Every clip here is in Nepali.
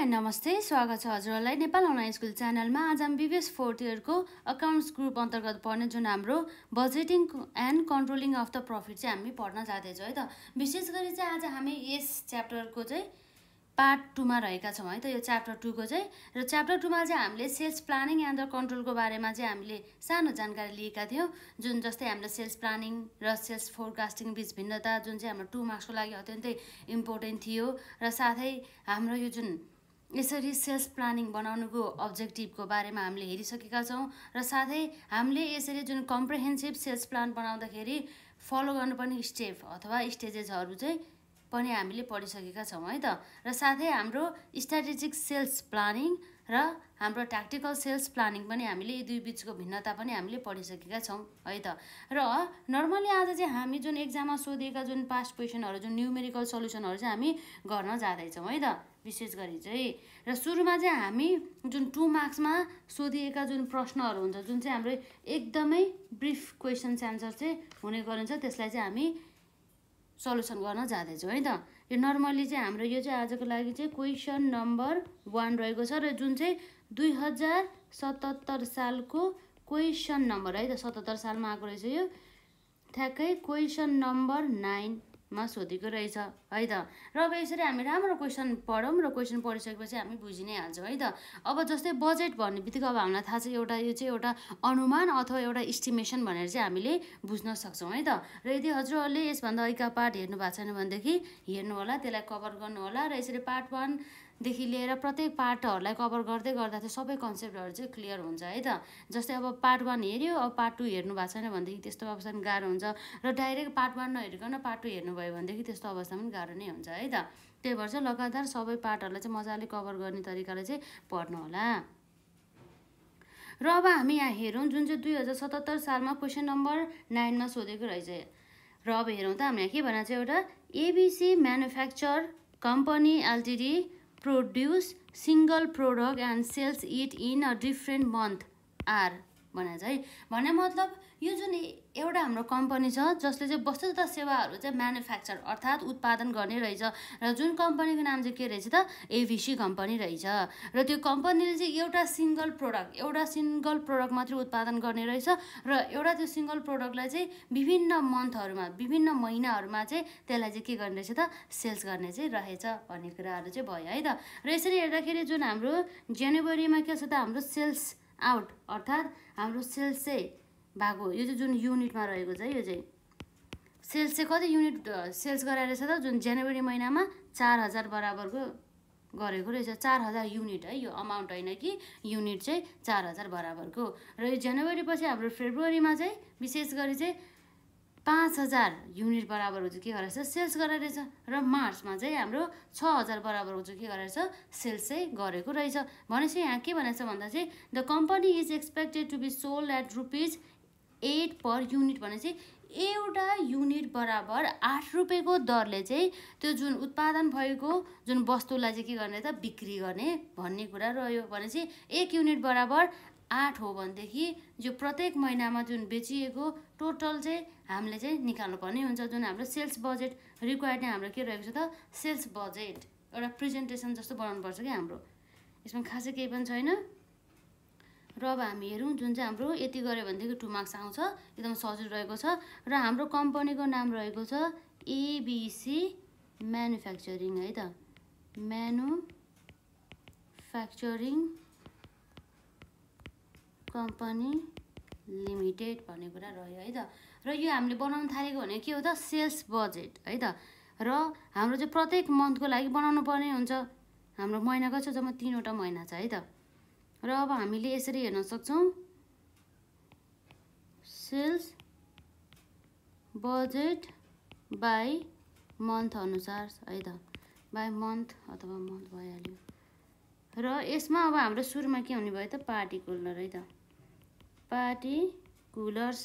एन्ड नमस्ते, स्वागत छ हजुरहरूलाई नेपाल अनलाइन स्कुल च्यानलमा। आज हामी BBS 4th इयरको अकाउन्ट्स ग्रुप अन्तर्गत पढ्ने जुन हाम्रो budgeting and controlling of the profit चाहिँ हामी पढ्न जाँदैछौँ है त। विशेष गरी चाहिँ आज हामी यस च्याप्टरको चाहिँ पार्ट 2 मा रहेका छौँ है त। यो च्याप्टर 2 को चाहिँ र च्याप्टर 2 मा चाहिँ हामीले सेल्स प्लानिङ एन्ड द कन्ट्रोलको बारेमा चाहिँ हामीले सानो जानकारी लिएका थियौँ। जुन जस्तै हामीले सेल्स प्लानिङ र सेल्स फोरकास्टिङ बीच भिन्नता जुन चाहिँ हाम्रो 2 मार्क्सको लागि अत्यन्तै इम्पोर्टेन्ट थियो र साथै हाम्रो यो जुन यसरी सेल्स प्लानिङ बनाउनुको अब्जेक्टिभको बारेमा हामीले हेरिसकेका छौँ र साथै हामीले यसरी जुन कम्प्रिहेन्सिभ सेल्स प्लान बनाउँदाखेरि फलो गर्नुपर्ने स्टेप अथवा स्टेजेसहरू चाहिँ पनि हामीले पढिसकेका छौँ है त। र साथै हाम्रो स्ट्राटेजिक सेल्स प्लानिङ र हाम्रो ट्याक्टिकल सेल्स प्लानिङ पनि हामीले यी दुई बिचको भिन्नता पनि हामीले पढिसकेका छौँ है त। र नर्मली आज चाहिँ हामी जुन एक्जाममा सोधिएका जुन पास्ट क्वेसनहरू जुन न्युमेरिकल सल्युसनहरू चाहिँ हामी गर्न जाँदैछौँ है त। विशेष गरी चाहिँ र सुरुमा चाहिँ हामी जुन 2 मार्क्समा सोधिएका जुन प्रश्नहरू हुन्छ जुन चाहिँ हाम्रो एकदमै ब्रिफ क्वेसन्स एन्सर चाहिँ हुने गरिन्छ त्यसलाई चाहिँ हामी सल्युसन गर्न जाँदैछौँ है त। यो नर्मली चाहिँ हाम्रो यो चाहिँ आजको लागि चाहिँ क्वेसन नम्बर 1 रहेको छ र जुन चाहिँ 2077 सालको क्वेसन नम्बर है त। 77 सालमा आएको रहेछ यो, ठ्याक्कै क्वेसन नम्बर 9 मा सोधेको रहेछ है त। र अब यसरी हामी राम्रो क्वेसन पढौँ र क्वेसन पढिसकेपछि हामी बुझि नै हाल्छौँ है त। अब जस्तै बजेट भन्ने बित्तिकै अब हामीलाई थाहा छ एउटा यो चाहिँ एउटा अनुमान अथवा एउटा इस्टिमेसन भनेर चाहिँ हामीले बुझ्न सक्छौँ है त। र यदि हजुरहरूले यसभन्दा अघिका पार्ट हेर्नु भएको छैन भनेदेखि हेर्नु होला, त्यसलाई कभर गर्नु होला र यसरी पार्ट 1 देखि लिएर प्रत्येक पार्टहरूलाई कभर गर्दै गर्दा चाहिँ सबै कन्सेप्टहरू चाहिँ क्लियर हुन्छ है त। जस्तै अब पार्ट 1 हेऱ्यो, अब पार्ट 2 हेर्नु भएको छैन भनेदेखि त्यस्तो अवस्थामा गाह्रो हुन्छ र डाइरेक्ट पार्ट 1 नहेरिकन पार्ट 2 हेर्नुभयो भनेदेखि त्यस्तो अवस्थामा पनि गाह्रो नै हुन्छ है त। त्यही भएर चाहिँ लगातार सबै पार्टहरूलाई चाहिँ मजाले कभर गर्ने तरिकाले चाहिँ पढ्नु होला। र अब हामी यहाँ हेरौँ जुन चाहिँ 2077 सालमा क्वेसन नम्बर 9 मा सोधेको रहेछ। र अब हेरौँ त हामी यहाँ के भनेको छ, एउटा ABC manufacture company Ltd produce single product and sells it in a different month are भनेको छ है। भन्ने मतलब यो जुन एउटा हाम्रो कम्पनी छ जसले चाहिँ वस्तु तथा सेवाहरू चाहिँ म्यानुफ्याक्चर अर्थात् उत्पादन गर्ने रहेछ र जुन कम्पनीको नाम चाहिँ के रहेछ त, ABC कम्पनी रहेछ। र त्यो कम्पनीले चाहिँ एउटा सिङ्गल प्रोडक्ट मात्रै उत्पादन गर्ने रहेछ र एउटा त्यो सिङ्गल प्रोडक्टलाई चाहिँ विभिन्न मन्थहरूमा विभिन्न महिनाहरूमा चाहिँ त्यसलाई चाहिँ के गर्ने रहेछ त, सेल्स गर्ने चाहिँ रहेछ भन्ने कुराहरू चाहिँ भयो है त। र यसरी हेर्दाखेरि जुन हाम्रो जनवरीमा के छ त, हाम्रो सेल्स आउट अर्थात् हाम्रो सेल्स चाहिँ भएको यो चाहिँ जुन युनिटमा रहेको छ यो चाहिँ सेल्स चाहिँ कति युनिट सेल्स गराएर रहेछ त, जुन जनवरी महिनामा 4000 बराबरको गरेको रहेछ। 4000 युनिट है, यो अमाउन्ट होइन कि युनिट चाहिँ 4000 बराबरको। र यो जनवरी पछि हाम्रो फेब्रुअरीमा चाहिँ विशेष गरी चाहिँ 5000 युनिट बराबरको चाहिँ के गरेछ, सेल्स गरेर रहेछ। र मार्चमा चाहिँ हाम्रो 6000 बराबरको चाहिँ के गरेछ, सेल्स चाहिँ गरेको रहेछ। भनेपछि यहाँ के भनेको छ भन्दा चाहिँ the company is expected to be sold at ₹8 per unit भनेपछि एउटा युनिट बराबर 8 रुपियाँको दरले चाहिँ त्यो जुन उत्पादन भएको जुन वस्तुलाई चाहिँ के गर्ने त, बिक्री गर्ने भन्ने कुरा रह्यो। भनेपछि 1 युनिट बराबर 8 हो भनेदेखि जो प्रत्येक महिनामा जुन बेचिएको टोटल चाहिँ हामीले चाहिँ निकाल्नु पर्ने हुन्छ। जुन हाम्रो सेल्स बजेट रिक्वायर्ड नै हाम्रो के रहेको छ त, सेल्स बजेट एउटा प्रेजेन्टेसन जस्तो बनाउनुपर्छ कि हाम्रो, यसमा खासै केही पनि छैन। र अब हामी हेरौँ जुन चाहिँ हाम्रो यति गऱ्यो भनेदेखि 2 मार्क्स आउँछ, एकदम सजिलो रहेको छ। र हाम्रो कम्पनीको नाम रहेको छ ABC म्यानुफ्याक्चरिङ है त, म्यानुफ्याक्चरिङ कम्पनी लिमिटेड भन्ने कुरा रह्यो है त। र यो हामीले बनाउन थालेको भने के हो त, सेल्स बजेट है त। र हाम्रो चाहिँ प्रत्येक मन्थको लागि बनाउनु पर्ने हुन्छ। हाम्रो महिनाको छ जम्मा 3 वटा महिना छ है त। र अब हामीले यसरी हेर्न सक्छौँ सेल्स बजेट बाई मन्थ अनुसार है त, बाई मन्थ अथवा मन्थ भइहाल्यो। र यसमा अब हाम्रो सुरुमा के हुने भयो त, पार्टिकुलर है त, पार्टिकुलर्स।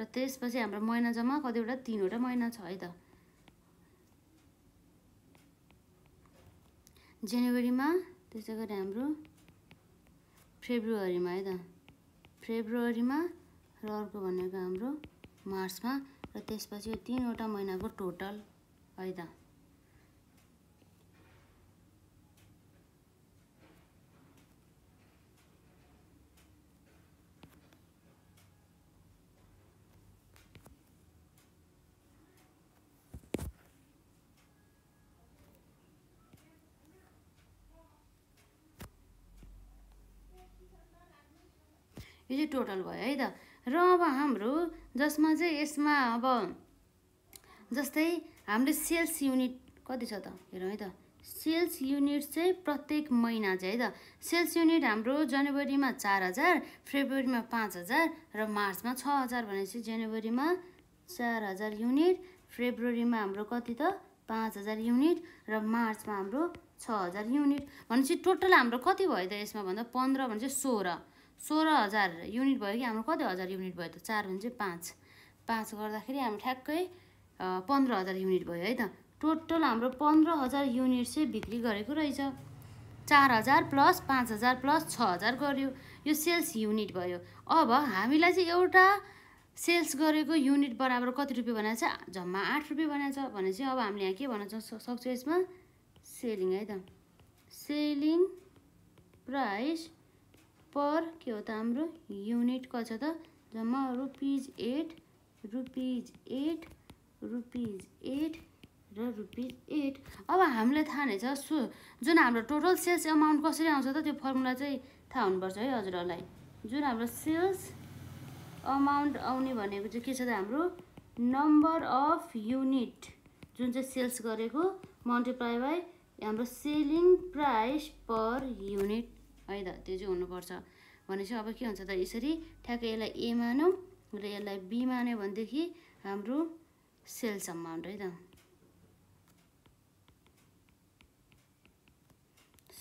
र त्यसपछि हाम्रो महिना जम्मा कतिवटा, 3 वटा महिना छ है त। जनवरीमा, त्यसै गरी हाम्रो फेब्रुअरीमा है त, फेब्रुअरीमा र अर्को भनेको हाम्रो मार्चमा र त्यसपछि यो 3 वटा महिनाको टोटल है त। यो चाहिँ टोटल भयो है त। र अब हाम्रो जसमा चाहिँ यसमा अब जस्तै हामीले सेल्स युनिट कति छ त हेरौँ है त। सेल्स युनिट चाहिँ प्रत्येक महिना चाहिँ है त सेल्स युनिट हाम्रो जनवरीमा 4000, फेब्रुअरीमा 5000 र मार्चमा 6000 भनेपछि जनवरीमा 4000 युनिट, फेब्रुअरीमा हाम्रो कति त 5000 युनिट र मार्चमा हाम्रो 6000 युनिट भनेपछि टोटल हाम्रो कति भयो त यसमा भन्दा 15 भने चाहिँ 16,000 युनिट भयो कि हाम्रो कति हजार युनिट भयो त 4 भने चाहिँ 5 गर्दाखेरि हाम्रो ठ्याक्कै 15,000 युनिट भयो है त। टोटल हाम्रो 15,000 युनिट चाहिँ बिक्री गरेको रहेछ। 4,000 प्लस 5,000 प्लस 6,000 गर्यो, यो सेल्स युनिट भयो। अब हामीलाई चाहिँ एउटा सेल्स गरेको युनिट बराबर कति रुपियाँ भनेको छ जम्मा 8 रुपियाँ भनेको छ भने चाहिँ अब हामीले यहाँ के भन्न सक्छौँ यसमा सेलिङ है त। सेलिङ प्राइस पर के हो त हाम्रो युनिट कति छ त जम्मा रुपिज 8 र रुपिज 8। अब हामीलाई थाहा नै छ जुन हाम्रो टोटल सेल्स अमाउन्ट कसरी आउँछ त त्यो फर्मुला चाहिँ थाहा हुनुपर्छ है हजुरहरूलाई। जुन हाम्रो सेल्स अमाउन्ट आउने भनेको चाहिँ के छ त हाम्रो नम्बर अफ युनिट जुन चाहिँ सेल्स गरेको मल्टिप्लाई बाई हाम्रो सेलिङ प्राइस पर युनिट है त, त्यो चाहिँ हुनुपर्छ। भनेपछि अब के हुन्छ त यसरी ठ्याक्कै यसलाई ए मानौँ र यसलाई बी मान्यो भनेदेखि हाम्रो सेल्स अमाउन्ट है त।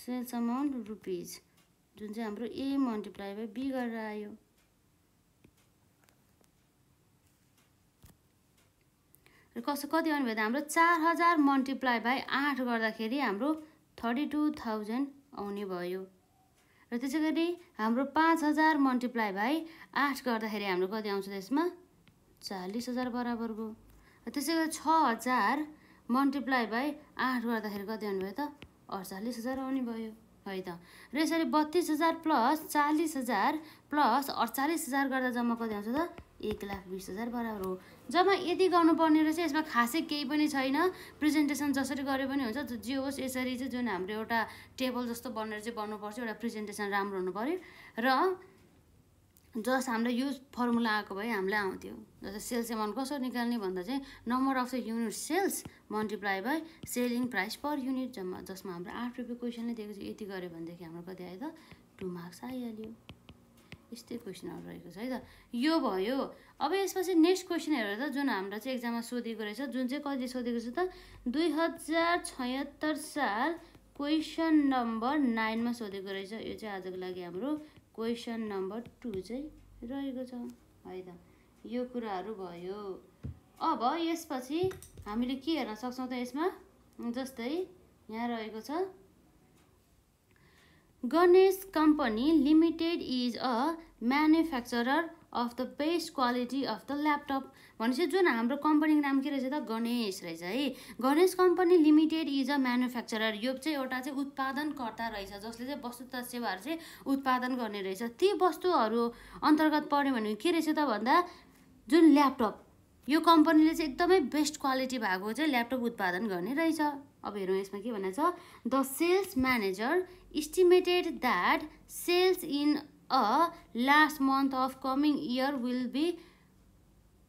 सेल्स अमाउन्ट रुपिज जुन चाहिँ हाम्रो ए मल्टिप्लाई बाई बी गरेर आयो। र कति आउने भयो त हाम्रो 4,000 मल्टिप्लाई बाई 8 गर्दाखेरि हाम्रो 32,000 आउने भयो। र त्यसै गरी हाम्रो 5,000 मल्टिप्लाई बाई 8 गर्दाखेरि हाम्रो कति आउँछ त्यसमा 40,000 बराबरको। र त्यसै गरी 6,000 मल्टिप्लाई बाई 8 गर्दाखेरि कति आउने भयो त 48,000 आउने भयो है त। र यसरी 32,000 प्लस 40,000 प्लस 48,000 गर्दा जम्मा कति आउँछ त 1,20,000 बराबर हो। जम्मा यति गर्नुपर्ने रहेछ। यसमा खासै केही पनि छैन, प्रेजेन्टेसन जसरी गरे पनि हुन्छ जे होस्। यसरी चाहिँ जुन हाम्रो एउटा टेबल जस्तो बनेर चाहिँ बन्नुपर्छ, एउटा प्रेजेन्टेसन राम्रो हुनु पर्यो। र जस हाम्रो यो फर्मुला आएको भए हामीलाई आउँथ्यो जस्तै सेल्स एमाउन्ट कसरी निकाल्ने भन्दा चाहिँ number of the unit sales multiply by selling price per unit जम्मा जसमा हाम्रो 8 रुपियाँ क्वेसनले दिएको छ। यति गऱ्यो भनेदेखि हाम्रो कति आयो त 2 मार्क्स आइहाल्यो। यस्तै क्वेसनहरू रहेको छ है त। यो भयो। अब यसपछि नेक्स्ट क्वेसन हेरेर त जुन हाम्रो चाहिँ एक्जाममा सोधेको रहेछ जुन चाहिँ कहिले सोधेको छ त 2076 साल क्वेसन नम्बर 9 मा सोधेको रहेछ। यो चाहिँ आजको लागि हाम्रो क्वेसन नम्बर 2 चाहिँ रहेको छ है त। यो कुराहरू भयो। अब यसपछि हामीले के हेर्न सक्छौँ त यसमा जस्तै यहाँ रहेको छ Ganesh company limited is a manufacturer of the best quality of the laptop भनेपछि जुन हाम्रो कम्पनीको नाम के रहेछ त गणेश रहेछ है। Ganesh company limited is a manufacturer यो चाहिँ एउटा चाहिँ उत्पादनकर्ता रहेछ जसले चाहिँ वस्तु तथा सेवाहरू चाहिँ उत्पादन गर्ने रहेछ। ती वस्तुहरू अन्तर्गत पर्ने भनेको के रहेछ त भन्दा जुन ल्यापटप यो कम्पनीले चाहिँ एकदमै बेस्ट क्वालिटी भएको चाहिँ ल्यापटप उत्पादन गर्ने रहेछ। अब हेरौँ यसमा के भनेको छ the sales manager estimated that sales in a last month of coming year will be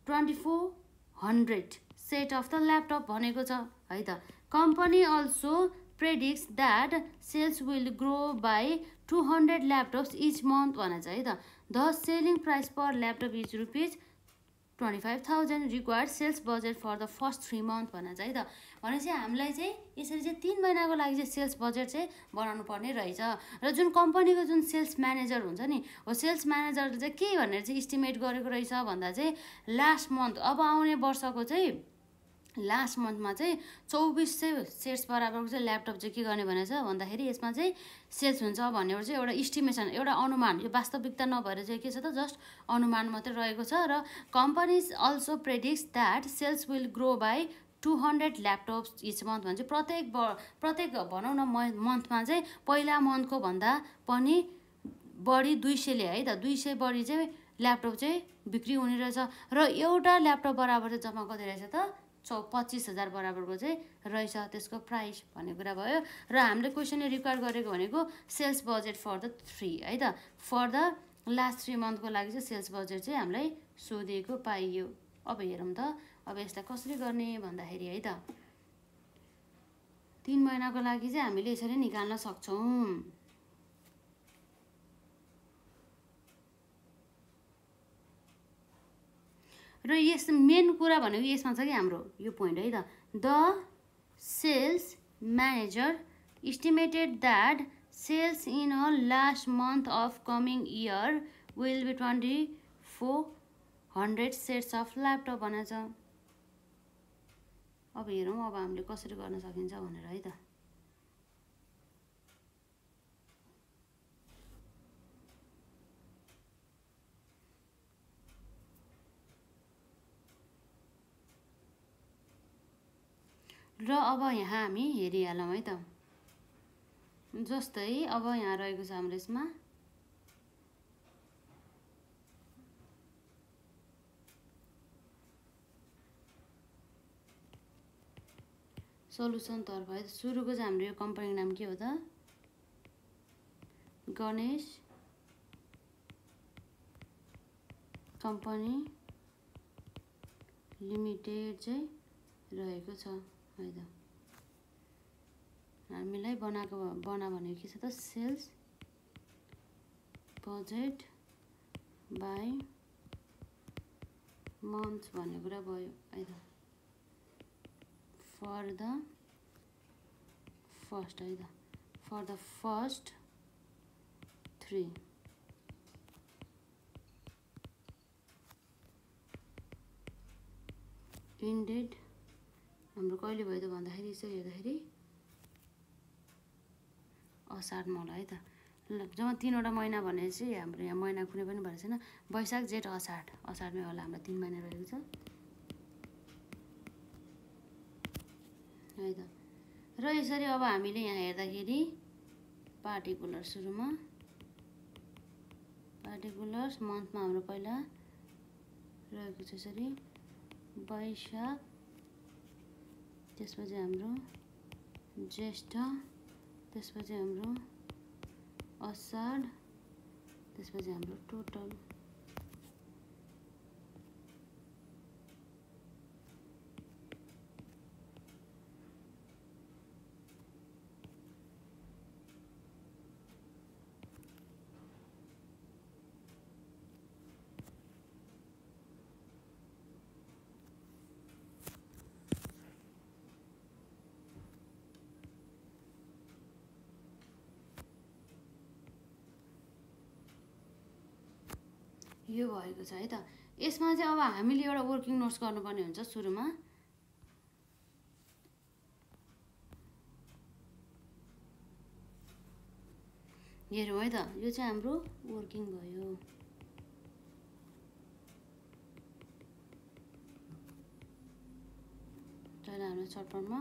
2400 set of the laptop भनेको छ है त। Company also predicts that sales will grow by 200 laptops each month भनेको छ है त। The selling price per laptop is rupees 25,000 required sales budget for the first 3 month भनेको छ है त। भनेपछि हामीलाई चाहिँ यसरी चाहिँ 3 महिनाको लागि चाहिँ सेल्स बजेट चाहिँ बनाउनु पर्ने रहेछ। र जुन कम्पनीको जुन सेल्स म्यानेजर हुन्छ नि हो सेल्स म्यानेजरले चाहिँ के भनेर चाहिँ इस्टिमेट गरेको रहेछ भन्दा चाहिँ लास्ट मन्थ अब आउने वर्षको चाहिँ लास्ट मन्थमा चाहिँ 2400 सेट्स बराबरको चाहिँ ल्यापटप चाहिँ के गर्ने भनेको छ भन्दाखेरि यसमा चाहिँ सेल्स हुन्छ भनेर चाहिँ एउटा इस्टिमेसन एउटा अनुमान यो वास्तविकता नभएर चाहिँ के छ त जस्ट अनुमान मात्रै रहेको छ। र companies also predicts that sales will grow by 200 laptops each month भने चाहिँ प्रत्येक भनौँ न मन्थमा चाहिँ पहिला मन्थको भन्दा पनि बढी 200ले है त 200 बढी चाहिँ ल्यापटप चाहिँ बिक्री हुने रहेछ। र एउटा ल्यापटप बराबर चाहिँ जम्मा कति रहेछ त 25,000 बराबरको चाहिँ रहेछ त्यसको प्राइस भन्ने कुरा भयो। र हामीले क्वेसनले रिक्वायर गरेको भनेको सेल्स बजेट फर द 3 है त फर द लास्ट 3 मन्थको लागि चाहिँ सेल्स बजेट चाहिँ हामीलाई सोधिएको पाइयो। अब हेरौँ त अब यसलाई कसरी गर्ने भन्दाखेरि है त 3 महिनाको लागि चाहिँ हामीले यसरी निकाल्न सक्छौँ। र यस मेन कुरा भनेको यसमा छ कि हाम्रो यो पोइन्ट है त the sales manager estimated that sales in a last month of coming year will be 2400 sets of laptop भनेछ। अब हेरौँ अब हामीले कसरी गर्न सकिन्छ भनेर है त। र अब यहाँ हामी हेरिहालौँ है त। जस्तै अब यहाँ रहेको छ हाम्रो यसमा सल्युसन तर्फ है। सुरुको चाहिँ हाम्रो यो कम्पनीको नाम के हो त गणेश कम्पनी लिमिटेड चाहिँ रहेको छ है त। हामीलाई बना भनेको के छ त सेल्स बजेट बाई मन्थ भन्ने कुरा भयो है त फर द फर्स्ट है त फर द फर्स्ट 3 इन्डेड हाम्रो कहिले भयो त भन्दाखेरि यसरी हेर्दाखेरि असार मलाई है त जम्मा 3वटा महिना भने चाहिँ हाम्रो यहाँ महिना कुनै पनि भएको छैन। वैशाख जेठ असारमै होला हाम्रो 3 महिना रहेको छ है त। र यसरी अब हामीले यहाँ हेर्दाखेरि पार्टिकुलर सुरुमा पार्टिकुलर्स मन्थमा हाम्रो पहिला रहेको छ यसरी वैशाख, त्यसपछि हाम्रो ज्येष्ठ, त्यसपछि हाम्रो असाढ, त्यसपछि हाम्रो टोटल यो भएको छ है त। यसमा चाहिँ अब हामीले एउटा वर्किङ नोट्स गर्नुपर्ने हुन्छ सुरुमा। हेरौँ है त यो चाहिँ हाम्रो वर्किङ भयो। जहिले हामीले सर्ट फर्ममा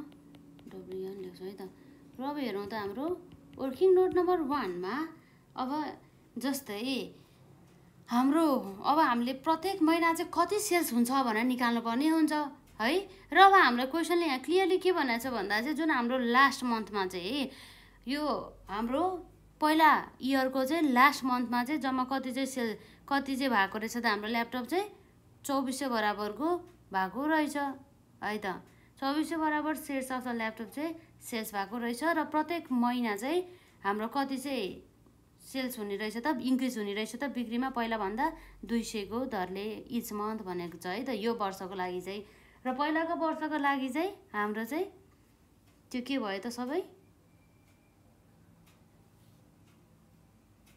WN लेख्छौँ है त। र अब हेरौँ त हाम्रो वर्किङ नोट नम्बर 1 मा अब जस्तै हाम्रो अब हामीले प्रत्येक महिना चाहिँ कति सेल्स हुन्छ भनेर निकाल्नु पर्ने हुन्छ है। र अब हाम्रो क्वेसनले यहाँ क्लियरली के भनेको छ भन्दा चाहिँ जुन हाम्रो लास्ट मन्थमा चाहिँ यो हाम्रो पहिला इयरको चाहिँ लास्ट मन्थमा चाहिँ जम्मा कति चाहिँ भएको रहेछ त हाम्रो ल्यापटप चाहिँ 2400 बराबरको भएको रहेछ है त। 2400 बराबर सेल्स अफ द ल्यापटप चाहिँ सेल्स भएको रहेछ र प्रत्येक महिना चाहिँ हाम्रो कति चाहिँ सेल्स हुने रहेछ त इन्क्रिज हुने रहेछ त बिक्रीमा पहिला भन्दा 200 को दरले इच मन्थ भनेको छ है त यो वर्षको लागि चाहिँ। र पहिलाको वर्षको लागि चाहिँ हाम्रो चाहिँ त्यो के भयो त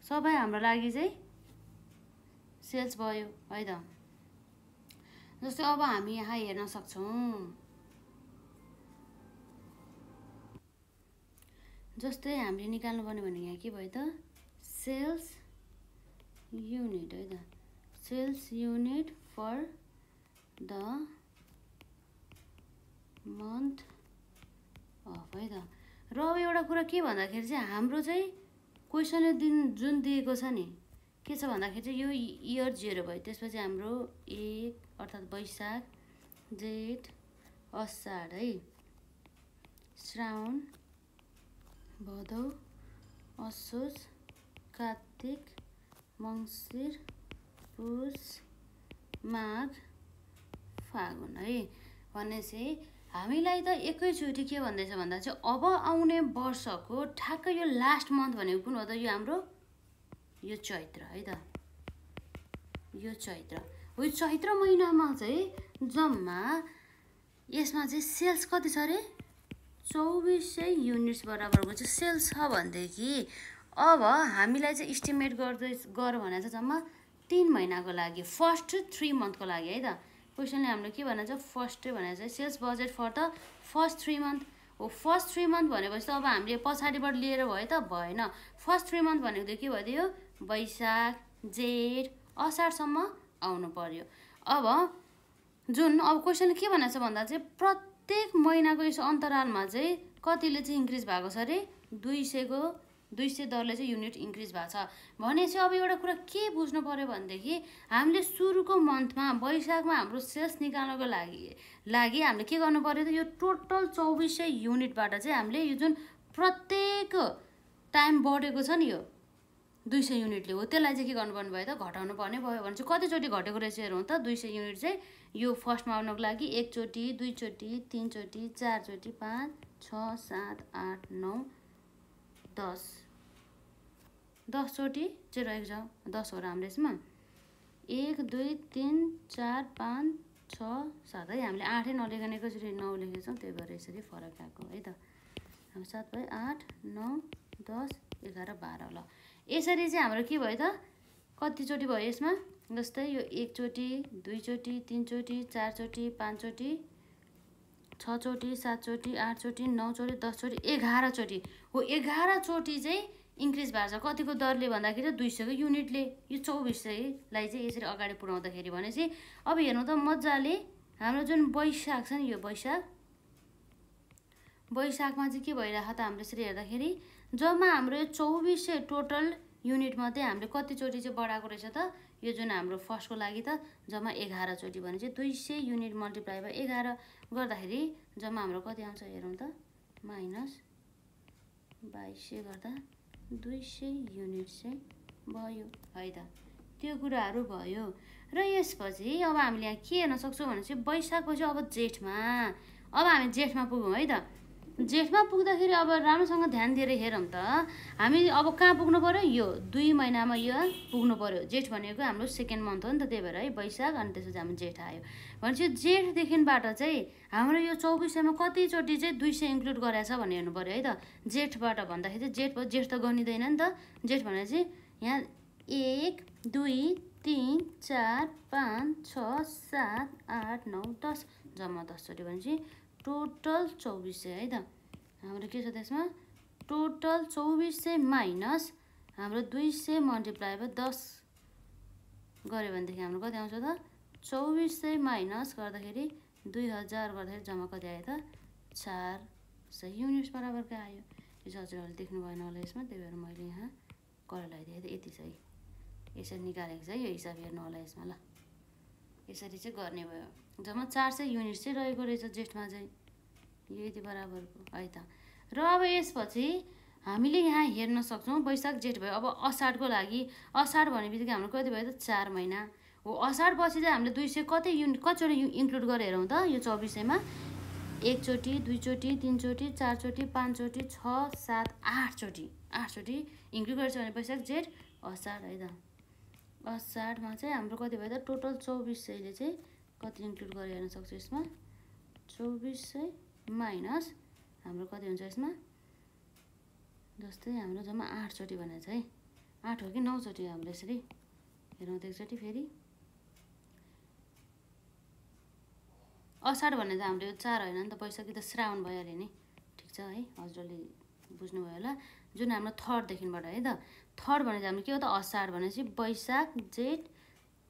सबै हाम्रो लागि चाहिँ सेल्स भयो है त। जस्तै अब हामी यहाँ हेर्न सक्छौँ जस्तै हामीले निकाल्नु पर्ने भने यहाँ के भयो त सेल्स युनिट है त sales unit for the month of है त। र अब एउटा कुरा के भन्दाखेरि चाहिँ हाम्रो चाहिँ क्वेसनले जुन दिएको छ नि के छ भन्दाखेरि चाहिँ यो इयर 0 भयो। त्यसपछि हाम्रो 1 अर्थात् वैशाख जेठ असाढ है श्रावण भदौ असोज कार्तिक मङ्सिर पुस माघ फागुन है। भनेपछि हामीलाई त एकैचोटि के भन्दैछ भन्दा चाहिँ अब आउने वर्षको ठ्याक्कै यो लास्ट मन्थ भनेको कुन हो त? यो हाम्रो यो चैत्र है त। यो चैत्र हो। यो चैत्र महिनामा चाहिँ जम्मा यसमा चाहिँ सेल्स कति छ अरे? 2400 युनिट्स बराबरको चाहिँ सेल्स छ भनेदेखि अब हामीलाई चाहिँ इस्टिमेट गर भने चाहिँ जम्मा 3 महिनाको लागि, फर्स्ट 3 मन्थको लागि है त। क्वेसनले हाम्रो के भनेको छ? फर्स्ट भनेको चाहिँ sales budget for the first 3 month हो। फर्स्ट 3 मन्थ भनेपछि त अब हामीले पछाडिबाट लिएर भयो त? भएन। फर्स्ट 3 मन्थ भनेको त के भइदियो? वैशाख जेठ असारसम्म आउनु पर्यो। अब जुन अब क्वेसनले के भनेको छ भन्दा चाहिँ प्रत्येक महिनाको यस अन्तरालमा चाहिँ कतिले चाहिँ इन्क्रिज भएको छ अरे? 200 दरले चाहिँ युनिट इन्क्रिज भएको छ। भनेपछि अब एउटा कुरा के बुझ्नु पर्यो भनेदेखि हामीले सुरुको मन्थमा वैशाखमा हाम्रो सेल्स निकाल्नको लागि हामीले के गर्नु पर्यो त? यो टोटल 2400 युनिटबाट चाहिँ हामीले यो जुन प्रत्येक टाइम बढेको छ नि यो 200 युनिटले हो, त्यसलाई चाहिँ के गर्नुपर्ने भयो त? घटाउनु पर्ने भयो। भने चाहिँ कतिचोटि घटेको रहेछ हेरौँ त? 200 युनिट चाहिँ यो फर्स्टमा आउनको लागि 1 चोटि 2 चोटि 3 चोटि 4 चोटि 5 6 7 8 9 10 चोटि चाहिँ रहेको छ। 10 हो र हाम्रो यसमा 1 2 3 4 5 6 7 है। हामीले 8 नलेखन एकैचोटि 9 लेखेको छौँ, त्यही भएर यसरी फरक आएको है त। 7 बाई 8 9 10 11 12 ल। यसरी चाहिँ हाम्रो के भयो त? कतिचोटि भयो यसमा? जस्तै यो 1 चोटि 2 चोटि 3 चोटि 4 चोटि 5 चोटि 6 चोटि 7 चोटि 8 चोटि 9 चोटि 10 चोटि 11 चोटि हो। 11 चोटि चाहिँ इन्क्रिज भएको छ। कतिको दरले भन्दाखेरि 200 को युनिटले। यो 2400लाई चाहिँ यसरी अगाडि पुऱ्याउँदाखेरि भनेपछि अब हेर्नु त मजाले हाम्रो जुन वैशाख छ नि, यो वैशाखमा चाहिँ के भइरहेको त? हाम्रो यसरी हेर्दाखेरि जम्मा हाम्रो यो 2400 टोटल युनिट मात्रै हामीले कतिचोटि चाहिँ बढाएको रहेछ त? यो जुन हाम्रो फर्स्टको लागि त जम्मा 11 चोटि। भने चाहिँ 200 युनिट मल्टिप्लाई बाई 11 गर्दाखेरि जम्मा हाम्रो कति आउँछ हेरौँ त? माइनस 2200 गर्दा 200 युनिट चाहिँ भयो है त। त्यो कुराहरू भयो। र यसपछि अब हामीले यहाँ के हेर्न सक्छौँ भने चाहिँ वैशाखपछि अब जेठमा, अब हामी जेठमा पुगौँ है त। जेठमा पुग्दाखेरि अब राम्रोसँग ध्यान दिएर हेरौँ त, हामी अब कहाँ पुग्नु पर्यो? यो 2 महिनामा यो पुग्नु पर्यो। जेठ भनेको हाम्रो सेकेन्ड मन्थ हो नि त, त्यही भएर है वैशाख अनि त्यसपछि हाम्रो जेठ आयो। भनेपछि जेठदेखिबाट चाहिँ हाम्रो यो 2400मा कतिचोटि चाहिँ 200 इन्क्लुड गराएको छ भनेर हेर्नु पर्यो है त। जेठबाट भन्दाखेरि चाहिँ जेठ त गनिँदैन नि त। जेठ भनेर चाहिँ यहाँ 1 2 3 4 5 6 7 8 9 10 जम्मा 10 चोटि। भनेपछि टोटल 2400 है त। हाम्रो के छ त्यसमा? टोटल 2400 माइनस हाम्रो 200 मल्टिप्लाई बाई 10 गऱ्यो भनेदेखि हाम्रो कति आउँछ त? 2400 माइनस गर्दाखेरि 2000 गर्दाखेरि जम्मा कति आयो त? 400 युनिट्स बराबरको आयो। यो चाहिँ हजुरहरूले देख्नु भएन होला यसमा, त्यही भएर मैले यहाँ कलर लगाइदिएँ त। यति चाहिँ यसरी निकालेको छ है, यो हिसाब हेर्नु होला यसमा ल। यसरी चाहिँ गर्ने भयो। जम्मा 400 युनिट चाहिँ रहेको रहेछ जेठमा चाहिँ, यो यति बराबरको है त। र अब यसपछि हामीले यहाँ हेर्न सक्छौँ वैशाख जेठ भयो। अब असाढको लागि, असाढ भने बित्तिकै हाम्रो कति भयो त? 4 महिना हो। असाढपछि चाहिँ हामीले 200 कतिचोटि इन्क्लुड गरेर हेरौँ त? यो 2400मा 1 चोटि 2 चोटि 3 चोटि 4 चोटि 5 चोटि 6 7 8 चोटि इन्क्लुड गरेछ भने वैशाख जेठ असाढ है त। असाढमा चाहिँ हाम्रो कति भयो त? टोटल 2400ले चाहिँ कति इन्क्लुड गरेर हेर्न सक्छु यसमा? 2400 माइनस हाम्रो कति हुन्छ यसमा? जस्तै हाम्रो जम्मा 8 चोटि भनेको छ है। 8 हो कि 9 चोटि? हाम्रो यसरी हेरौँ त एकचोटि फेरि। असाढ भन्ने त हाम्रो यो 4 होइन नि त, वैशाख त श्रावण भइहाल्यो नि। ठिक छ है, हजुरले बुझ्नुभयो होला। जुन हाम्रो थर्डदेखिबाट है त, थर्ड भने चाहिँ हाम्रो के हो त? असाढ भनेपछि वैशाख जेठ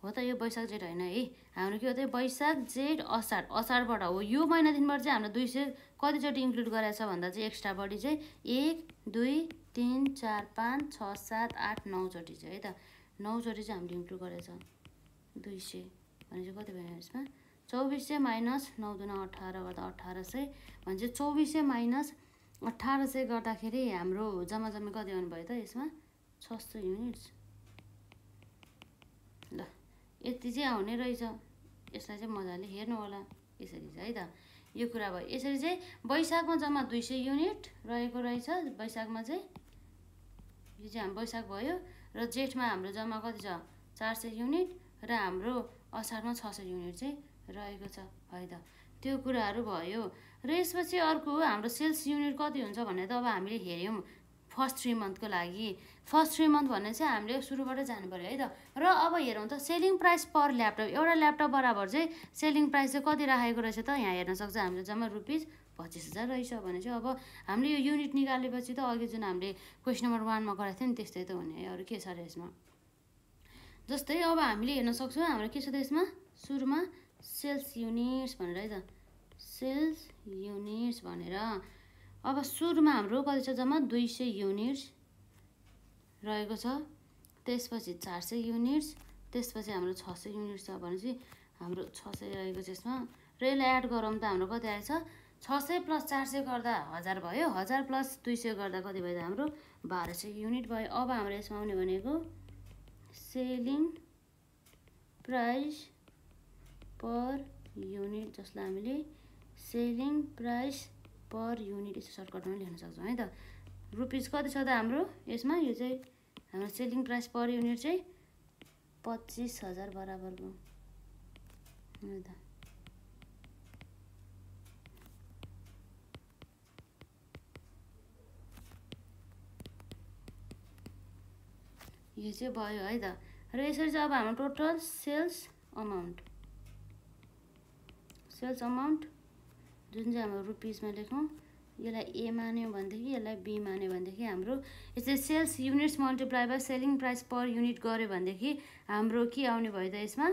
हो त। यो वैशाख जेठ होइन है, हाम्रो के हो त? वैशाख जेठ असाढ। असाढबाट हो यो महिनादेखिबाट चाहिँ हाम्रो 200 कतिचोटि इन्क्लुड गराएको छ भन्दा चाहिँ एक्स्ट्रा बढी चाहिँ 1 2 3 4 5 6 7 8 9 चोटि चाहिँ है त। 9 चोटि चाहिँ हामीले इन्क्लुड गरेछ 200 भने चाहिँ कति भयो यसमा? 2400 माइनस 9 दुना 18 गर्दा 1800 भने चाहिँ 2400 माइनस 1800 गर्दाखेरि हाम्रो जम्मा कति आउनु भयो त यसमा? 600 युनिट्स यति चाहिँ आउने रहेछ। यसलाई चाहिँ मजाले हेर्नु होला। यसरी चाहिँ है त यो कुरा भयो। यसरी चाहिँ वैशाखमा जम्मा 200 युनिट रहेको रहेछ। वैशाखमा चाहिँ यो चाहिँ हाम्रो वैशाख भयो र जेठमा हाम्रो जम्मा कति छ 400 युनिट र हाम्रो असारमा 600 युनिट चाहिँ रहेको छ है त। त्यो कुराहरू भयो र यसपछि अर्को हाम्रो सेल्स युनिट कति हुन्छ भन्ने त अब हामीले हेऱ्यौँ फर्स्ट 3 मन्थको लागि। फर्स्ट 3 मन्थ भन्ने चाहिँ हामीले सुरुबाट जानु पर्यो है त। र अब हेरौँ त सेलिङ प्राइस पर ल्यापटप। एउटा ल्यापटप बराबर चाहिँ सेलिङ प्राइस चाहिँ कति राखेको रहेछ त यहाँ हेर्न सक्छ। हामीले जम्मा ₹25,000 रहेछ भने चाहिँ अब हामीले यो युनिट निकालेपछि त अघि जुन हामीले क्वेसन नम्बर 1 मा गराएको थियो नि त्यस्तै त हुने। अरू के छ र यसमा जस्तै अब हामीले हेर्न सक्छौँ हाम्रो के छ त यसमा सुरुमा सेल्स युनिट्स भनेर है त सेल्स युनिट्स भनेर। अब सुरुमा हाम्रो कति छ जम्मा 200 युनिट्स रहेको छ। त्यसपछि 400 युनिट्स त्यसपछि हाम्रो 600 युनिट्स छ भनेपछि हाम्रो 600 रहेको छ यसमा। र यसलाई एड गरौँ त हाम्रो कति आएछ 600 + 400 गर्दा 1000 भयो। 1000 + 200 गर्दा कति भयो त हाम्रो 1200 युनिट भयो। अब हाम्रो यसमा आउने भनेको सेलिङ प्राइस पर युनिट जसलाई हामीले सेलिङ प्राइस पर युनिट यसो सर्टकटमा लेख्न सक्छौँ है त। रुपिस कति छ त हाम्रो यसमा यो चाहिँ हाम्रो सेलिङ प्राइस पर युनिट चाहिँ 25,000 बराबरको है त। यो चाहिँ भयो है त। र यसरी चाहिँ अब हाम्रो टोटल सेल्स अमाउन्ट जुन चाहिँ हाम्रो रुपिसमा लेखौँ यसलाई ए मान्यो भनेदेखि यसलाई बी मान्यो भनेदेखि हाम्रो यसरी sales units multiply by selling price per unit गऱ्यो भनेदेखि हाम्रो के आउने भयो त यसमा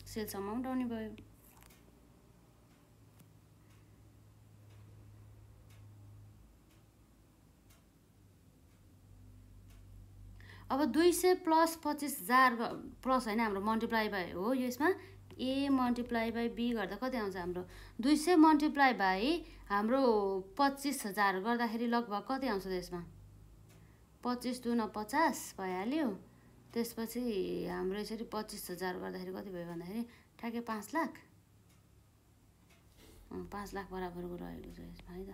सेल्स अमाउन्ट आउने भयो। अब 200 + 25,000 प्लस होइन हाम्रो मल्टिप्लाई बाई हो यसमा ए मल्टिप्लाई बाई बी गर्दा कति आउँछ हाम्रो 200 मल्टिप्लाई बाई हाम्रो 25,000 गर्दाखेरि लगभग कति आउँछ त यसमा 25 दूना 50 भइहाल्यो। त्यसपछि हाम्रो यसरी 25,000 गर्दाखेरि कति भयो भन्दाखेरि ठ्याक्कै 5 लाख 5 लाख बराबरको रहेको छ यसमा है त।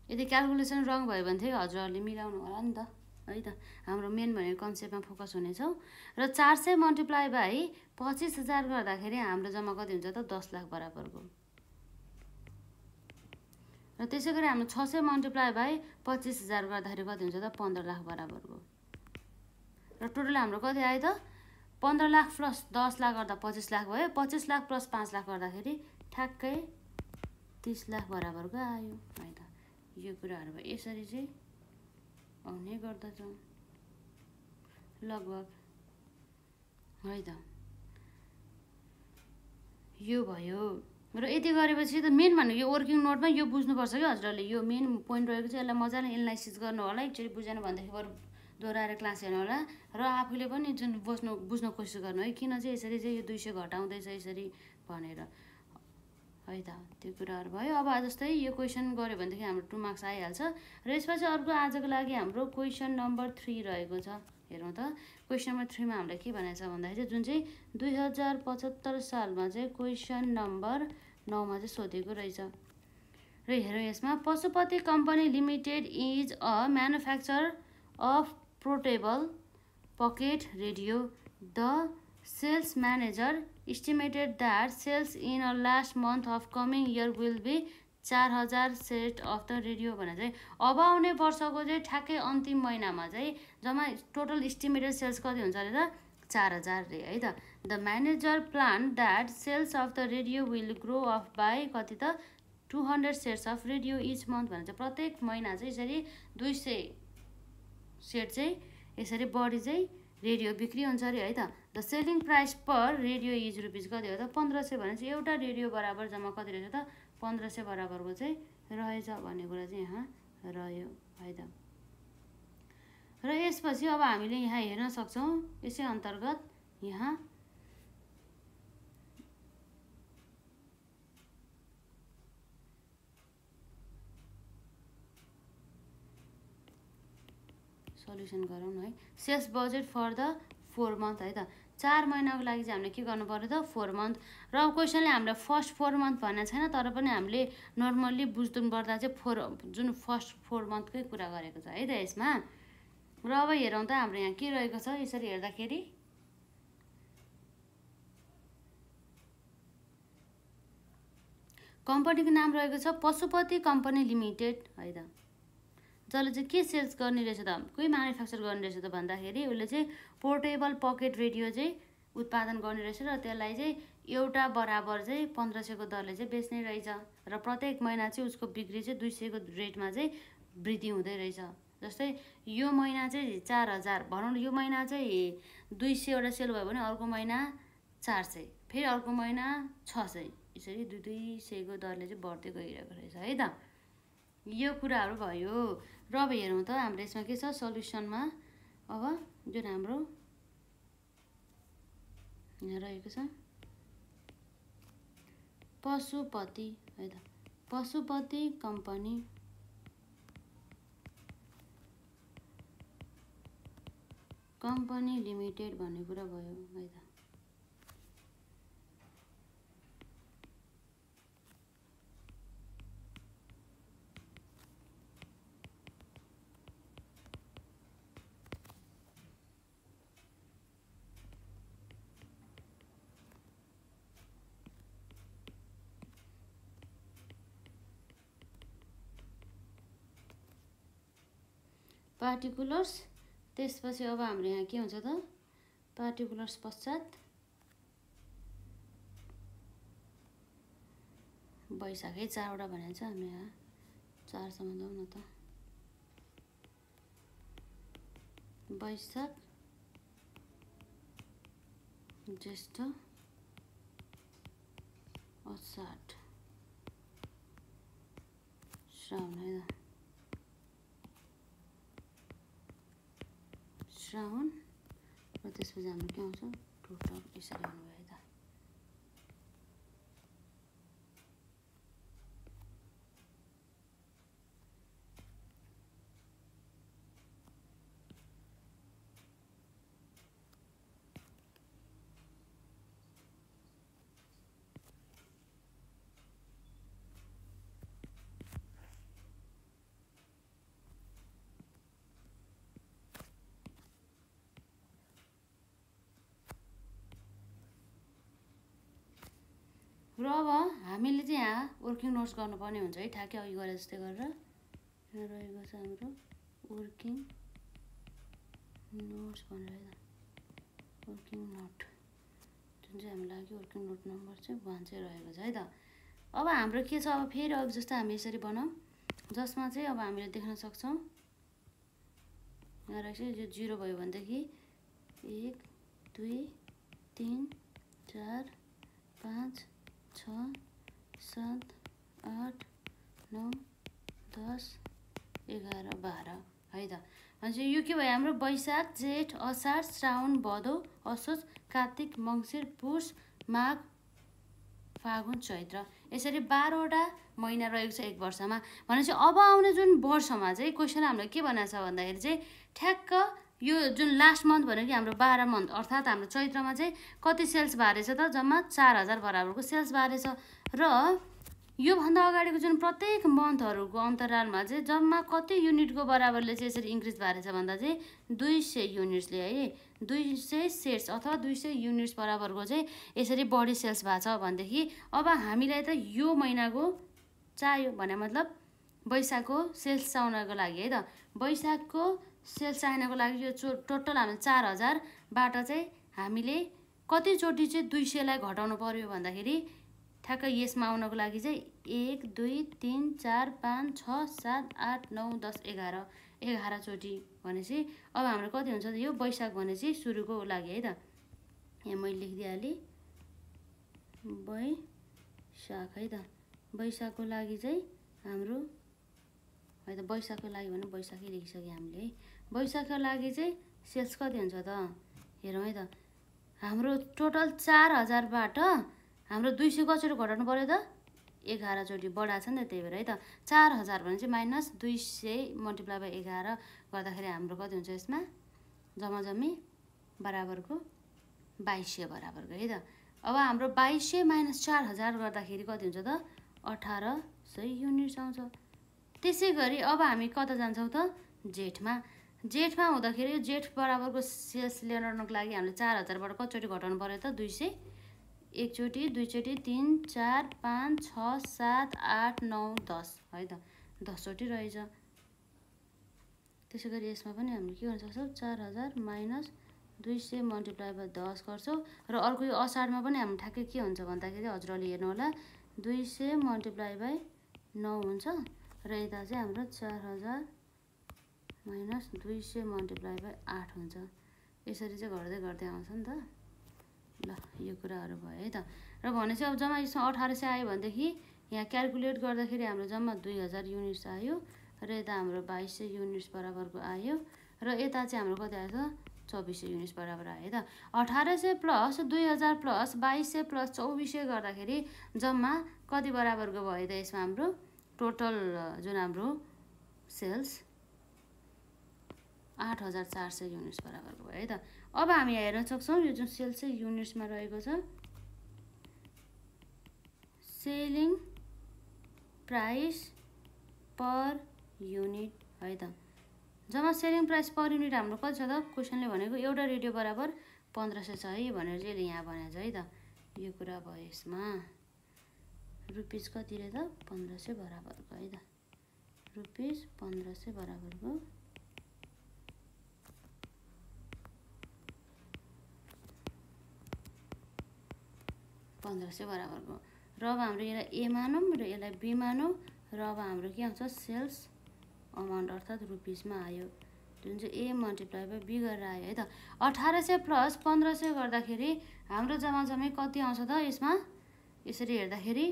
यदि क्यालकुलेसन रङ भयो भने चाहिँ हजुरहरूले मिलाउनु होला नि त है त। हाम्रो मेन भनेको कन्सेप्टमा फोकस हुनेछौँ। र 400 मल्टिप्लाई बाई 25,000 गर्दाखेरि हाम्रो जम्मा कति हुन्छ त 10 लाख बराबरको। र त्यसै गरी हाम्रो 600 मल्टिप्लाई बाई 25,000 गर्दाखेरि कति हुन्छ त 15 लाख बराबरको। र टोटल हाम्रो कति आयो त 15 लाख प्लस 10 लाख गर्दा 25 लाख भयो। 25 लाख प्लस 5 लाख गर्दाखेरि ठ्याक्कै 30 लाख बराबरको आयो है त। यो कुराहरू भयो। यसरी चाहिँ आउने गर्दछ लगभग है त। यो भयो र यति गरेपछि त मेन भनेको यो वर्किङ नोटमा यो बुझ्नुपर्छ कि हजुरहरूले यो मेन पोइन्ट रहेको चाहिँ यसलाई मजाले एनालाइसिस गर्नु होला। एकचोटि बुझेन भनेदेखि बरु दोहोऱ्याएर क्लास हेर्नु होला र आफूले पनि जुन बुझ्न कोसिस गर्नु है किन चाहिँ यसरी चाहिँ यो 200 घटाउँदैछ यसरी भनेर है त। त्यो कुराहरू भयो। अब जस्तै यो क्वेसन गऱ्यो भनेदेखि हाम्रो 2 मार्क्स आइहाल्छ। र यसपछि अर्को आजको लागि हाम्रो क्वेसन नम्बर 3 रहेको छ। हेरौँ त क्वेसन नम्बर 3 मा हामीलाई के भनेको छ भन्दाखेरि जुन चाहिँ 2075 सालमा चाहिँ क्वेसन नम्बर 9 मा चाहिँ सोधेको रहेछ। र हेरौँ यसमा Pashupati company limited is a manufacturer of portable pocket radio. The sales manager estimated that sales in a last month of coming year will be 4,000 set of the radio भनेर चाहिँ अब आउने वर्षको चाहिँ ठ्याक्कै अन्तिम महिनामा चाहिँ जम्मा टोटल इस्टिमेटेड सेल्स कति हुन्छ अरे त 4,000 रे है त। The manager plan that sales of the radio will grow of by कति त 200 sets of radio each month भनेर चाहिँ प्रत्येक महिना चाहिँ यसरी 200 सेट चाहिँ यसरी बढी चाहिँ रेडियो बिक्री हुन्छ अरे है त। The selling price per radio is rupees कति हो त 1500 भने चाहिँ एउटा रेडियो बराबर जम्मा कति रहेछ त 1500 बराबरको चाहिँ रहेछ भन्ने कुरा चाहिँ यहाँ रह्यो है त। र यसपछि अब हामीले यहाँ हेर्न सक्छौँ यसै अन्तर्गत यहाँ सल्युसन गरौँ है। Sales budget for the 4 month है त। 4 महिनाको लागि चाहिँ हामीले के गर्नु पर्यो त 4 मन्थ। र क्वेसनले हामीलाई फर्स्ट 4 मन्थ भनेको छैन, तर पनि हामीले नर्मल्ली बुझ्नु पर्दा चाहिँ जुन फर्स्ट 4 मन्थकै कुरा गरेको छ है त यसमा। र अब हेरौँ त हाम्रो यहाँ के रहेको छ। यसरी हेर्दाखेरि कम्पनीको नाम रहेको छ पशुपति कम्पनी लिमिटेड है त। जसले चाहिँ के सेल्स गर्ने रहेछ त, कोही म्यानुफ्याक्चर गर्ने रहेछ त भन्दाखेरि उसले चाहिँ पोर्टेबल पकेट रेडियो चाहिँ उत्पादन गर्ने रहेछ र त्यसलाई चाहिँ एउटा बराबर चाहिँ 1500 को दरले चाहिँ बेच्ने रहेछ। र प्रत्येक महिना चाहिँ उसको बिक्री चाहिँ 200 को रेटमा चाहिँ वृद्धि हुँदै रहेछ। जस्तै यो महिना चाहिँ 4000 भनौँ न, यो महिना चाहिँ 200 वटा सेल भयो भने अर्को महिना 400, फेरि अर्को महिना 600, यसरी 200 को दरले चाहिँ बढ्दै गइरहेको रहेछ है त। यो कुराहरू भयो। र अब हेरौँ त हाम्रो यसमा के छ सल्युसनमा। अब जुन हाम्रो यहाँ रहेको छ पशुपति है त, पशुपति कम्पनी लिमिटेड भन्ने कुरा भयो है त। पार्टिकुलर्स, त्यसपछि अब हाम्रो यहाँ के हुन्छ त पार्टिकुलर्स पश्चात वैशाखै 4 वटा भनेको छ। हामीले यहाँ 4 सम्म जाउँ न त। वैशाख, ज्येष्ठ, अषाढ, श्रावण है त। श्रावण र त्यसपछि हाम्रो के आउँछ टोटल यसरी हुनुभयो है त। र अब हामीले चाहिँ यहाँ वर्किङ नोट्स गर्नुपर्ने हुन्छ है, ठ्याक्कै अघि गरे जस्तै गरेर। यहाँ रहेको छ हाम्रो वर्किङ नोट्स भनेर है त। वर्किङ नोट जुन चाहिँ हाम्रो लागि वर्किङ नोट नम्बर चाहिँ 1 चाहिँ रहेको छ है त। अब हाम्रो के छ, अब फेरि अघि जस्तो हामी यसरी बनाऊँ, जसमा चाहिँ अब हामीले देख्न सक्छौँ यहाँ रहेछ यो 0 भयो भनेदेखि 1 2 3 4 5 6 7 8 9 10 11 12 है त। भनेपछि यो के भयो हाम्रो वैशाख, जेठ, अषाढ, श्रावण, भदौ, असोज, कार्तिक, मङ्सिर, पुष, माघ, फागुन, चैत्र, यसरी 12 वटा महिना रहेको छ एक वर्षमा। भनेपछि अब आउने जुन वर्षमा चाहिँ क्वेसन हामीलाई के बनाएको छ भन्दाखेरि चाहिँ ठ्याक्क यो जुन लास्ट मन्थ भनेको हाम्रो 12 मन्थ अर्थात् हाम्रो चैत्रमा चाहिँ कति सेल्स भएको रहेछ त, जम्मा 4000 बराबरको सेल्स भएको रहेछ। र योभन्दा अगाडिको जुन प्रत्येक मन्थहरूको अन्तरालमा चाहिँ जम्मा कति युनिटको बराबरले चाहिँ यसरी इन्क्रिज भएको रहेछ भन्दा चाहिँ 200 युनिट्सले है, 200 सेट्स अथवा 200 युनिट्स बराबरको चाहिँ यसरी बढी सेल्स भएको छ भनेदेखि अब हामीलाई त यो महिनाको चाहियो भने मतलब वैशाखको सेल्स चाउनको लागि है त। वैशाखको सेल्स चाहिनको लागि यो टोटल हामीले 4000बाट चाहिँ हामीले कतिचोटि चाहिँ 200 लाई घटाउनु पर्यो भन्दाखेरि ठ्याक्कै यसमा आउनको लागि चाहिँ 1 2 3 4 5 6 7 8 9 10 11 चोटि भनेपछि अब हाम्रो कति हुन्छ त यो वैशाख भनेपछि सुरुको लागि है त। यहाँ मैले लेखिदिइहालेँ वैशाख है त। वैशाखको लागि चाहिँ हाम्रो है त, वैशाखको लागि भने वैशाखै लेखिसक्यो हामीले है। वैशाखको लागि चाहिँ सेल्स कति हुन्छ त हेरौँ है त। हाम्रो टोटल 4000बाट हाम्रो 200 कसरी घटाउनु पर्यो त 11 चोटि बढाएको छ नि त, त्यही भएर है त। 4000 भने चाहिँ माइनस 200 मल्टिप्लाई बाई 11 गर्दाखेरि हाम्रो कति हुन्छ यसमा जम्मा जम्मी बराबरको 2200 बराबरको है त। अब हाम्रो 2200 माइनस 4000 गर्दाखेरि कति हुन्छ त 1800 युनिट्स आउँछ। त्यसै गरी अब हामी कता जान्छौँ त जेठमा हुँदाखेरि जेठ बराबरको सेल्स ल्याउनको लागि हामीले 4000 बाट कतिचोटि घटाउनु पर्यो त 200, एकचोटि, दुईचोटि, 3, 4, 5, 6, 7, 8, 9, 10 है त 10 चोटि रहेछ। त्यसै गरी यसमा पनि हामीले के गर्न सक्छौँ 4000 माइनस 200 मल्टिप्लाई बाई 10 गर्छौँ। र अर्को यो असारमा पनि हामी ठ्याक्कै के हुन्छ भन्दाखेरि हजुरहरूले हेर्नु होला 200 मल्टिप्लाई बाई 9 हुन्छ र यता चाहिँ हाम्रो 4000 माइनस 200 मल्टिप्लाई बाई 8 हुन्छ। यसरी चाहिँ गर्दै गर्दै आउँछ नि त। ल यो कुराहरू भयो है त। र भनेपछि अब जम्मा यसमा 1800 आयो भनेदेखि यहाँ क्यालकुलेट गर्दाखेरि हाम्रो जम्मा 2000 युनिट्स आयो र यता हाम्रो 2200 युनिट्स बराबरको आयो र यता चाहिँ हाम्रो कति आयो त 2400 युनिट्स बराबर आयो त। 1800 प्लस 2000 प्लस 2200 प्लस 2400 गर्दाखेरि जम्मा कति बराबरको भयो त यसमा हाम्रो टोटल जुन हाम्रो सेल्स 8400 युनिट्स बराबरको भयो है त। अब हामी हेर्न सक्छौँ यो जुन सेल्स चाहिँ युनिट्समा रहेको छ सेलिङ प्राइस पर युनिट है त। जम्मा सेलिङ प्राइस पर युनिट हाम्रो कति छ त क्वेसनले भनेको एउटा रेडियो बराबर 1500 छ है भनेर चाहिँ यहाँ भनेको छ है त। यो कुरा भयो यसमा रुपिस कति रे त 1500 बराबरको है त। रुपिस 1500 बराबरको 1500 बराबरको र अब हाम्रो यसलाई ए मानौँ र यसलाई बी मानौँ र अब हाम्रो के आउँछ सेल्स अमाउन्ट अर्थात् रुपिसमा आयो जुन चाहिँ ए मल्टिप्लाई बाई बी गरेर आयो है त। 1800 प्लस 1500 गर्दाखेरि हाम्रो जम्मा जम्मै कति आउँछ त यसमा यसरी हेर्दाखेरि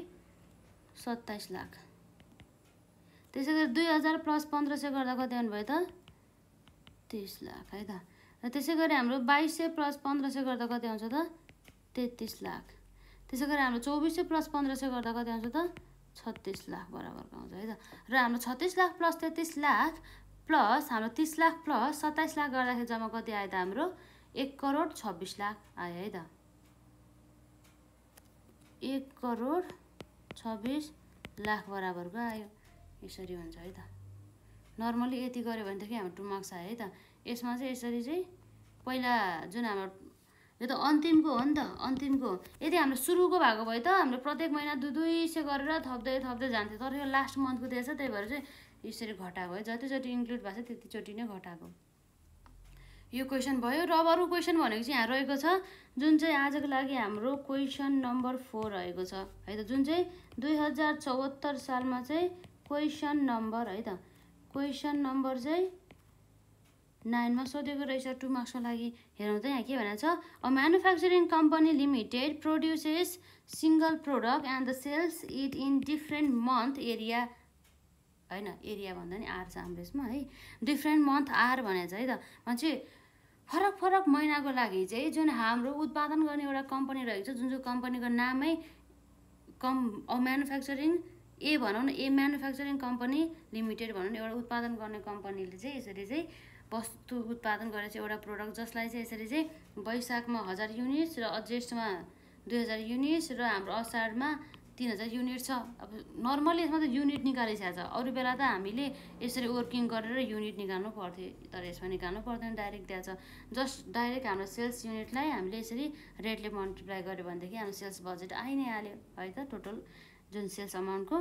27 लाख। त्यसै गरी 2000 प्लस 1500 गर्दा कति आउनु भयो त 30 लाख है त। र त्यसै गरी हाम्रो 2200 प्लस 1500 गर्दा कति आउँछ त 33 लाख। त्यसै गरी हाम्रो 2400 प्लस 1500 गर्दा कति आउँछ त 36 लाख बराबरको आउँछ है त। र हाम्रो 36 लाख प्लस 33 लाख प्लस हाम्रो 30 लाख प्लस 27 लाख गर्दाखेरि जम्मा कति आयो त हाम्रो 1,26 लाख आयो है त। 1,26 लाख बराबरको आयो। यसरी हुन्छ है त। नर्मली यति गऱ्यो भनेदेखि हाम्रो 2 मार्क्स आयो है त। यसमा चाहिँ यसरी चाहिँ पहिला जुन हाम्रो यो त अन्तिमको हो नि त अन्तिमको यदि हाम्रो सुरुको भएको भए त हाम्रो प्रत्येक महिना 200 गरेर थप्दै जान्थ्यो तर यो लास्ट मन्थको दिएछ त्यही भएर चाहिँ यसरी घटाएको है। जतिचोटि इन्क्लुड भएको छ त्यतिचोटि नै घटाएको। यो क्वेसन भयो र अब अरू क्वेसन भनेको चाहिँ यहाँ रहेको छ जुन चाहिँ आजको लागि हाम्रो क्वेसन नम्बर 4 रहेको छ है त। जुन चाहिँ 2074 सालमा चाहिँ क्वेसन नम्बर है त क्वेसन नम्बर चाहिँ 9 मा सोधेको रहेछ 2 मार्क्सको लागि। हेरौँ त यहाँ के भनेको छ a manufacturing company limited produces single product and the sales it in different month area हैन एरिया भन्दा नि आर छ हाम्रो यसमा है डिफ्रेन्ट मन्थ आर भनेको छ है त। मान्छे फरक महिनाको लागि चाहिँ जुन हाम्रो उत्पादन गर्ने एउटा कम्पनी रहेको छ जुन चाहिँ कम्पनीको नामै म्यानुफ्याक्चरिङ ए भनौँ न ए म्यानुफ्याक्चरिङ कम्पनी लिमिटेड भनौँ न एउटा उत्पादन गर्ने कम्पनीले चाहिँ यसरी चाहिँ वस्तु उत्पादन गरेर चाहिँ एउटा प्रोडक्ट जसलाई चाहिँ यसरी चाहिँ वैशाखमा 1000 युनिट्स र जेष्ठमा 2000 युनिट्स र हाम्रो असारमा 3000 युनिट छ। अब नर्मली यसमा त युनिट निकालिसकेको छ अरू बेला त हामीले यसरी वर्किङ गरेर युनिट निकाल्नु पर्थ्यो तर यसमा निकाल्नु पर्दैन डाइरेक्ट दिएको छ। जस्ट डाइरेक्ट हाम्रो सेल्स युनिटलाई हामीले यसरी रेटले मल्टिप्लाई गर्यो भनेदेखि हाम्रो सेल्स बजेट आइ नै हाल्यो है त टोटल जुन सेल्स अमाउन्टको।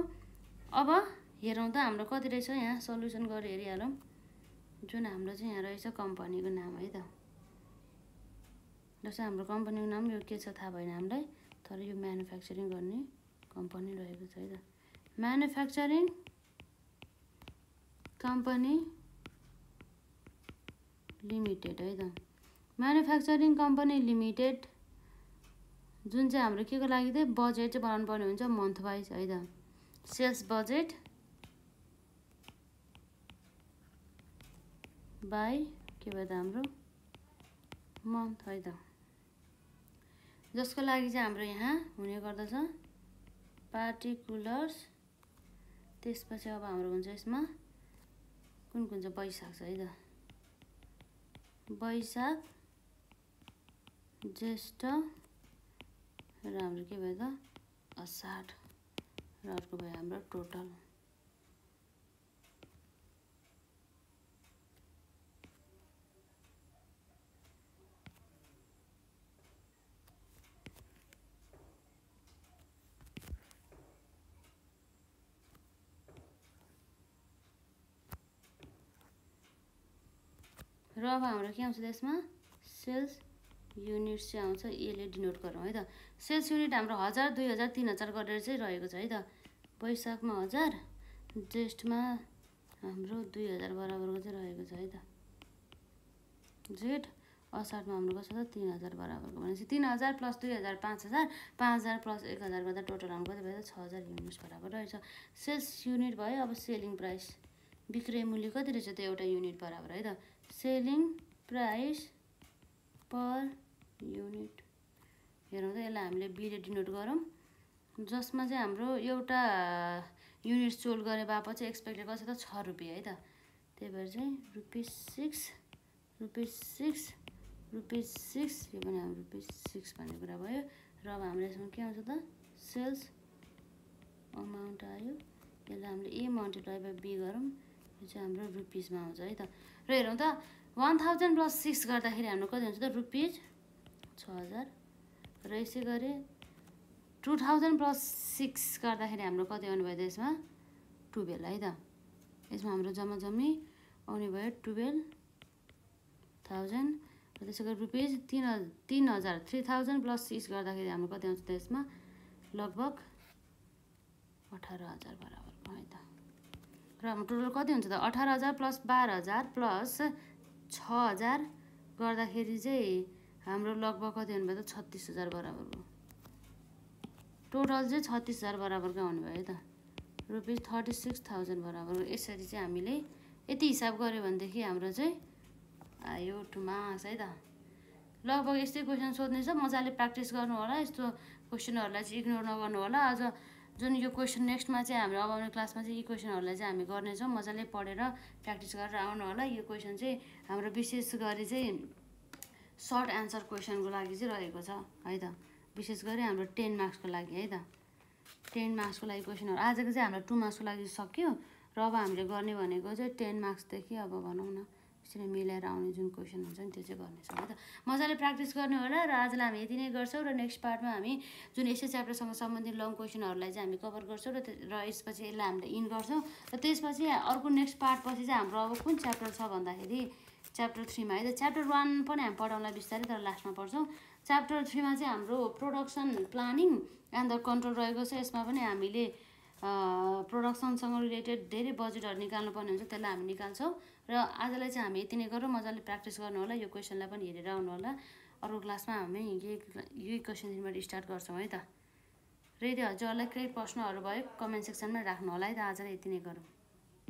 अब हेरौँ त हाम्रो कति रहेछ यहाँ सल्युसन गरेर हेरिहालौँ। जुन हाम्रो चाहिँ यहाँ रहेछ कम्पनीको नाम है त जस्तै हाम्रो कम्पनीको नाम यो के छ थाहा भएन हामीलाई तर यो म्यानुफ्याक्चरिङ गर्ने कम्पनी रहेको छ है त। म्यानुफ्याक्चरिङ कम्पनी लिमिटेड है त। म्यानुफ्याक्चरिङ कम्पनी लिमिटेड जुन चाहिँ हाम्रो के को लागि चाहिँ बजेट चाहिँ बनाउनु पर्ने हुन्छ मन्थ वाइज है त। सेल्स बजेट बाई के भयो त हाम्रो मन्थ है त जसको लागि चाहिँ हाम्रो यहाँ हुने गर्दछ पार्टिकुलर्स। त्यसपछि अब हाम्रो हुन्छ यसमा कुन चाहिँ वैशाख छ है त वैशाख ज्येष्ठ र हाम्रो के भयो त असाढ र अर्को भयो हाम्रो टोटल। र अब हाम्रो के आउँछ त्यसमा सेल्स युनिट चाहिँ आउँछ, यसले डिनोट गरौँ है त। सेल्स युनिट हाम्रो 1000, 2000, 3000 गरेर चाहिँ रहेको छ है त। वैशाखमा 1000, ज्येष्ठमा हाम्रो 2000 बराबरको चाहिँ रहेको छ है त। जेठ असाढमा हाम्रो कस्तो छ 3000 बराबरको, भनेपछि 3000 प्लस 2000 5000, 5000 प्लस 1000 गर्दा टोटल हाम्रो कति भयो त 6000 युनिट्स बराबर रहेछ। सेल्स युनिट भयो। अब सेलिङ प्राइस, विक्रय मूल्य कति रहेछ त एउटा युनिट बराबर है त। सेलिङ प्राइस पर युनिट हेरौँ त, यसलाई हामीले बीले डिनोट गरौँ, जसमा चाहिँ हाम्रो एउटा युनिट सोल्ड गरे बापत चाहिँ एक्सपेक्टेड कति त 6 रुपियाँ है त। त्यही भएर चाहिँ ₹6 यो पनि हाम्रो ₹6 भन्ने कुरा भयो। र अब हाम्रो यसमा के आउँछ त सेल्स अमाउन्ट आयो, यसलाई हामीले ए मल्टिप्लाई बाई बी गरौँ, यो चाहिँ हाम्रो रुपिसमा आउँछ है त। र हेरौँ त 1000 प्लस 6 गर्दाखेरि हाम्रो कति हुन्छ त ₹6000, र यसै गरी 2000 प्लस 6 गर्दाखेरि हाम्रो कति आउने भयो त यसमा 12 है त। यसमा हाम्रो जम्मा जम्मी आउने भयो 12000, र त्यसै गरी ₹3000 3000 प्लस 6 गर्दाखेरि हाम्रो कति आउँछ त यसमा लगभग 18000 बराबरको है त। र हाम्रो टोटल कति हुन्छ त 18000 प्लस 12000 प्लस 6000 गर्दाखेरि चाहिँ हाम्रो लगभग कति आउने भयो त 36000 बराबरको। टोटल चाहिँ 36000 बराबरको आउने भयो है त, ₹36,000 बराबरको। यसरी चाहिँ हामीले यति हिसाब गऱ्यो भनेदेखि हाम्रो चाहिँ आयो टुमास है त। लगभग यस्तै क्वेसन सोध्नेछ, मजाले प्र्याक्टिस गर्नु होला। यस्तो क्वेसनहरूलाई चाहिँ इग्नोर नगर्नु होला। अझ जुन यो क्वेसन नेक्स्टमा चाहिँ हाम्रो अब आउने क्लासमा चाहिँ यी क्वेसनहरूलाई चाहिँ हामी गर्नेछौँ, मजाले पढेर प्र्याक्टिस गरेर आउनु होला। यो क्वेसन चाहिँ हाम्रो विशेष गरी चाहिँ सर्ट एन्सर क्वेसनको लागि चाहिँ रहेको छ है त। विशेष गरी हाम्रो 10 मार्क्सको लागि है त। 10 मार्क्सको लागि क्वेसनहरू आजको चाहिँ हाम्रो 2 मार्क्सको लागि सक्यो। र अब हामीले गर्ने भनेको चाहिँ 10 मार्क्सदेखि अब भनौँ न यसरी मिलाएर आउने जुन क्वेसन हुन्छ नि त्यो चाहिँ गर्नेछौँ है त। मजाले प्र्याक्टिस गर्ने होला। र आजलाई हामी यति नै गर्छौँ, र नेक्स्ट पार्टमा हामी जुन यसै च्याप्टरसँग सम्बन्धित लङ क्वेसनहरूलाई चाहिँ हामी कभर गर्छौँ, र यसपछि यसलाई हामीले इन गर्छौँ। र त्यसपछि अर्को नेक्स्ट पार्टपछि चाहिँ हाम्रो अब कुन च्याप्टर छ भन्दाखेरि च्याप्टर 3मा है त। च्याप्टर 1 पनि हामी पढाउनलाई बिस्तारै, तर लास्टमा पढ्छौँ। च्याप्टर 3मा चाहिँ हाम्रो production planning and the control रहेको छ। यसमा पनि हामीले प्रोडक्सनसँग रिलेटेड धेरै बजेटहरू निकाल्नुपर्ने हुन्छ, त्यसलाई हामी निकाल्छौँ। र आजलाई चाहिँ हामी यति नै गरौँ, मजाले प्र्याक्टिस गर्नु होला। यो क्वेसनलाई पनि हेरेर आउनु होला। अर्को क्लासमा हामी यही क्वेसनबाट स्टार्ट गर्छौँ है त। र यदि हजुरहरूलाई केही प्रश्नहरू भयो कमेन्ट सेक्सनमा राख्नु होला है त। आजलाई यति नै गरौँ।